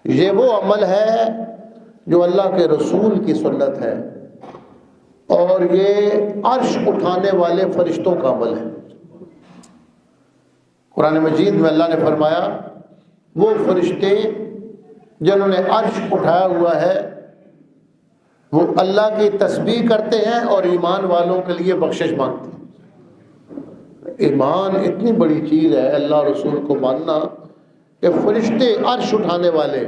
یہ وہ عمل ہے جو اللہ کے رسول کی سنت ہے، اور یہ عرش اٹھانے والے فرشتوں کا عمل ہے۔ قرآن مجید میں اللہ نے فرمایا وہ فرشتے جنہوں نے عرش اٹھایا ہوا ہے وہ اللہ کی تسبیح کرتے ہیں اور ایمان والوں کے لیے بخشش مانگتے ہیں۔ ایمان اتنی بڑی چیز ہے، اللہ رسول کو ماننا کہ فرشتے عرش اٹھانے والے۔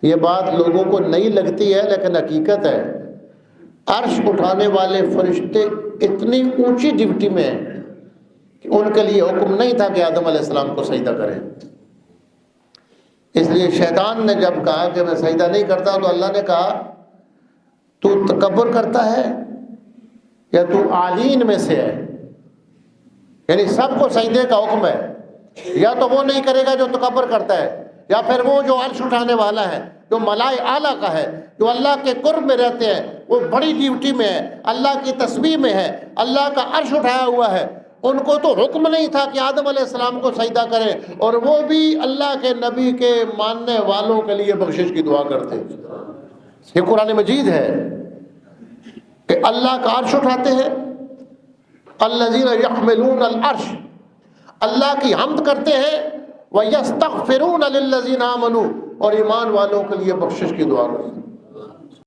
یہ بات لوگوں کو نہیں لگتی ہے لیکن حقیقت ہے، عرش اٹھانے والے فرشتے اتنی اونچی ڈیوٹی میں ہیں کہ ان کے لیے حکم نہیں تھا کہ آدم علیہ السلام کو سجدہ کریں۔ اس لیے شیطان نے جب کہا کہ میں سجدہ نہیں کرتا تو اللہ نے کہا تو تکبر کرتا ہے یا تو عالین میں سے ہے؟ یعنی سب کو سجدے کا حکم ہے، یا تو وہ نہیں کرے گا جو تکبر کرتا ہے، یا پھر وہ جو عرش اٹھانے والا ہے، جو ملائے اعلیٰ کا ہے، جو اللہ کے قرب میں رہتے ہیں، وہ بڑی ڈیوٹی میں ہے، اللہ کی تسبیح میں ہے، اللہ کا عرش اٹھایا ہوا ہے، ان کو تو حکم نہیں تھا کہ آدم علیہ السلام کو سجدہ کریں، اور وہ بھی اللہ کے نبی کے ماننے والوں کے لیے بخشش کی دعا کرتے۔ یہ قرآن مجید ہے کہ اللہ کا عرش اٹھاتے ہیں، الذین یحملون العرش، اللہ کی حمد کرتے ہیں، وَيَسْتَغْفِرُونَ لِلَّذِينَ آمَنُوا، اور ایمان والوں کے لیے بخشش کی دعا کرتے ہیں۔